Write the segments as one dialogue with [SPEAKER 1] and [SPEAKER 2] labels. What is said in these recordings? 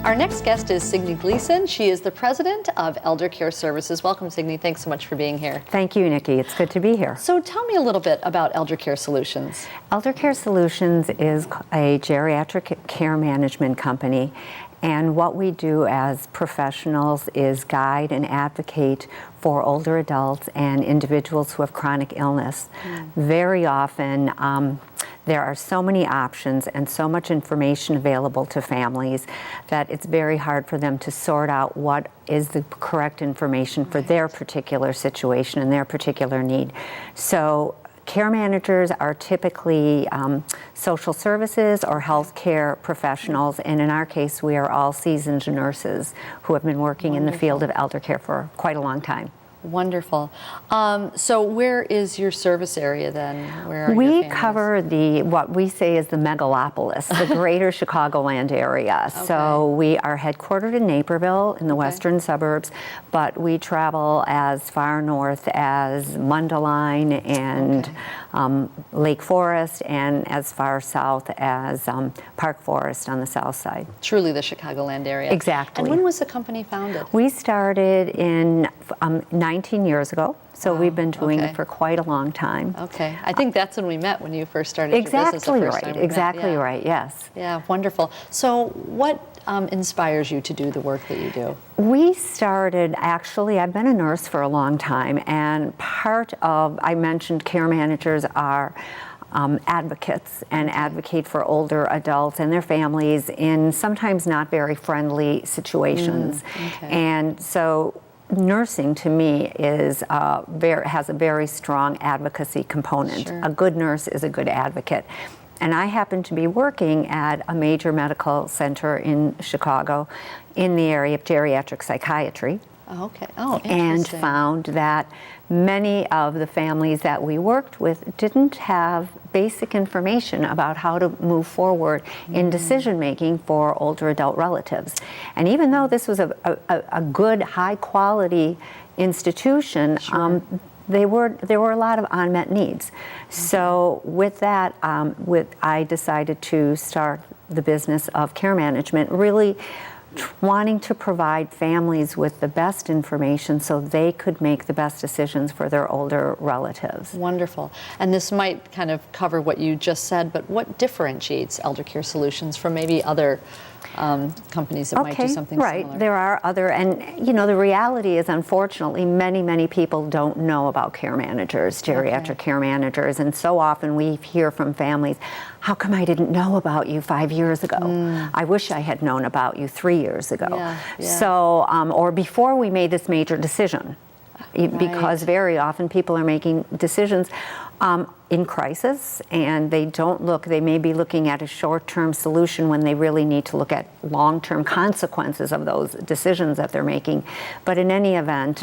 [SPEAKER 1] Our next guest is Signe Gleason. She is the president of ElderCare Services. Welcome, Signe. Thanks so much for being here.
[SPEAKER 2] Thank you, Nikki. It's good to be here.
[SPEAKER 1] So tell me a little bit about ElderCare Solutions.
[SPEAKER 2] ElderCare Solutions is a geriatric care management company, and what we do as professionals is guide and advocate for older adults and individuals who have chronic illness. Very often, there are so many options and so much information available to families that it's very hard for them to sort out what is the correct information for their particular situation and their particular need. So care managers are typically social services or healthcare professionals, and in our case, we are all seasoned nurses who have been working in the field of elder care for quite a long time.
[SPEAKER 1] Wonderful. So where is your service area then? Where are your
[SPEAKER 2] We
[SPEAKER 1] families?
[SPEAKER 2] cover what we say is the megalopolis, the greater Chicagoland area.
[SPEAKER 1] Okay.
[SPEAKER 2] So we are headquartered in Naperville in the western suburbs, but we travel as far north as Mundelein and Lake Forest, and as far south as Park Forest on the south side.
[SPEAKER 1] Truly the Chicagoland area.
[SPEAKER 2] Exactly.
[SPEAKER 1] And when was the company founded?
[SPEAKER 2] We started in 19 years ago, so we've been doing it for quite a long time.
[SPEAKER 1] Okay. I think that's when we met, when you first started your business the first time we met.
[SPEAKER 2] Exactly right, yes.
[SPEAKER 1] Yeah, wonderful. So what inspires you to do the work that you do?
[SPEAKER 2] We started, actually, I've been a nurse for a long time, and part of, I mentioned care managers are advocates and advocate for older adults and their families in sometimes not very friendly situations. And so nursing to me is has a very strong advocacy component. A good nurse is a good advocate. And I happen to be working at a major medical center in Chicago in the area of geriatric psychiatry.
[SPEAKER 1] Okay. Oh,
[SPEAKER 2] and
[SPEAKER 1] interesting.
[SPEAKER 2] found that many of the families that we worked with didn't have basic information about how to move forward in decision making for older adult relatives. And even though this was a good, high quality institution, there were a lot of unmet needs. So with that, I decided to start the business of care management, really wanting to provide families with the best information so they could make the best decisions for their older relatives.
[SPEAKER 1] Wonderful. And this might kind of cover what you just said, but what differentiates ElderCare Solutions from maybe other companies that might do something similar?
[SPEAKER 2] There are other, and you know, the reality is, unfortunately, many people don't know about care managers, geriatric care managers, and so often we hear from families, how come I didn't know about you 5 years ago? I wish I had known about you 3 years ago. So, or before we made this major decision, because very often people are making decisions in crisis, and they may be looking at a short-term solution when they really need to look at long-term consequences of those decisions that they're making. But in any event,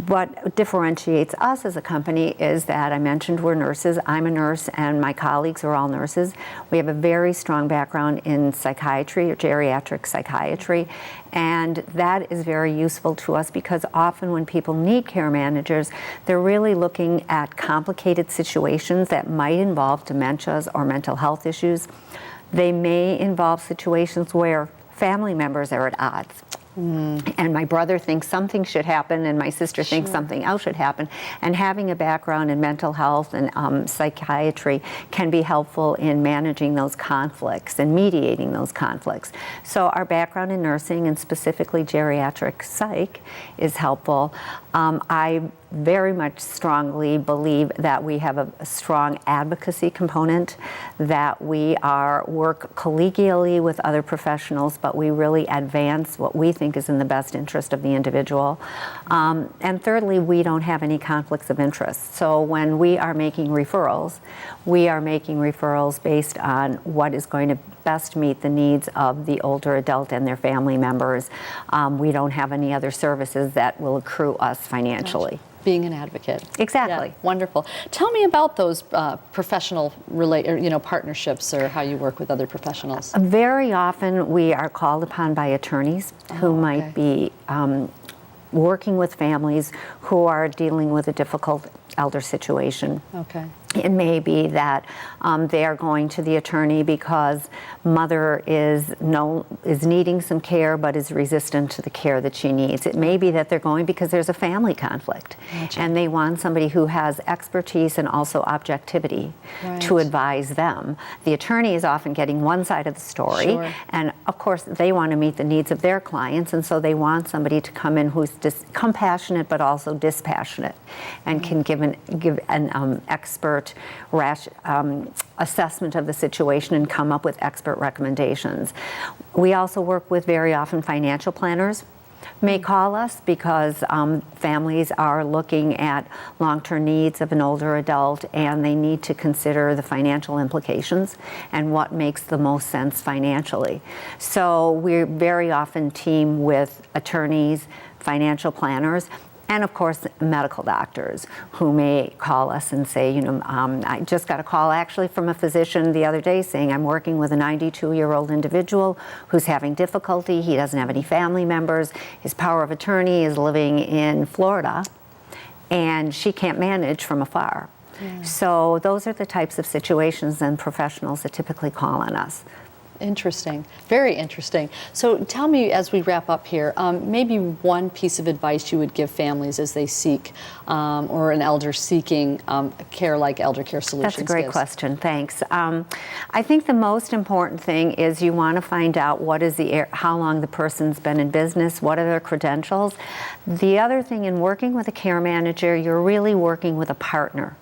[SPEAKER 2] what differentiates us as a company is that I mentioned we're nurses. I'm a nurse, and my colleagues are all nurses. We have a very strong background in psychiatry or geriatric psychiatry, and that is very useful to us because often when people need care managers, they're really looking at complicated situations that might involve dementias or mental health issues. They may involve situations where family members are at odds. And my brother thinks something should happen, and my sister thinks something else should happen. And having a background in mental health and psychiatry can be helpful in managing those conflicts and mediating those conflicts. So our background in nursing, and specifically geriatric psych, is helpful. I very much strongly believe that we have a strong advocacy component, that we work collegially with other professionals, but we really advance what we think is in the best interest of the individual. And thirdly, we don't have any conflicts of interest. So when we are making referrals based on what is going to best meet the needs of the older adult and their family members. We don't have any other services that will accrue us financially.
[SPEAKER 1] Being an advocate.
[SPEAKER 2] Exactly.
[SPEAKER 1] Yeah, wonderful. Tell me about those professional partnerships, or how you work with other professionals.
[SPEAKER 2] Very often we are called upon by attorneys who might be working with families who are dealing with a difficult elder situation.
[SPEAKER 1] Okay.
[SPEAKER 2] It may be that they are going to the attorney because mother is needing some care but is resistant to the care that she needs. It may be that they're going because there's a family conflict,
[SPEAKER 1] Gotcha.
[SPEAKER 2] and they want somebody who has expertise and also objectivity to advise them. The attorney is often getting one side of the story,
[SPEAKER 1] Sure.
[SPEAKER 2] and of course they want to meet the needs of their clients, and so they want somebody to come in who's compassionate but also dispassionate, and can give an expert assessment of the situation and come up with expert recommendations. We also work with, very often, financial planners may call us because families are looking at long-term needs of an older adult, and they need to consider the financial implications and what makes the most sense financially. So we very often team with attorneys, financial planners, and of course medical doctors who may call us and say, I just got a call actually from a physician the other day saying, I'm working with a 92-year-old individual who's having difficulty. He doesn't have any family members. His power of attorney is living in Florida, and she can't manage from afar. Yeah. So those are the types of situations and professionals that typically call on us.
[SPEAKER 1] Interesting, very interesting. So tell me, as we wrap up here, maybe one piece of advice you would give families as they seek, or an elder seeking care like ElderCare Solutions
[SPEAKER 2] That's a great
[SPEAKER 1] gives.
[SPEAKER 2] question, thanks. I think the most important thing is you want to find out how long the person's been in business, what are their credentials. The other thing, in working with a care manager, you're really working with a partner.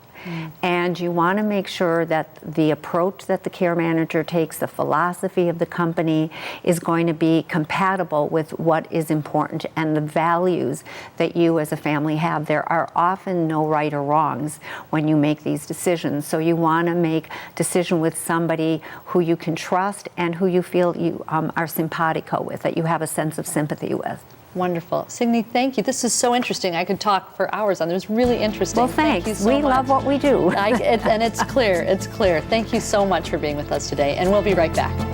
[SPEAKER 2] And you want to make sure that the approach that the care manager takes, the philosophy of the company, is going to be compatible with what is important and the values that you as a family have. There are often no right or wrongs when you make these decisions. So you want to make a decision with somebody who you can trust and who you feel you are simpatico with, that you have a sense of sympathy with.
[SPEAKER 1] Wonderful. Signe, thank you. This is so interesting. I could talk for hours on this. It was really interesting.
[SPEAKER 2] Well, thanks.
[SPEAKER 1] Thank you so
[SPEAKER 2] we
[SPEAKER 1] much.
[SPEAKER 2] love what we do.
[SPEAKER 1] And it's clear. It's clear. Thank you so much for being with us today, and we'll be right back.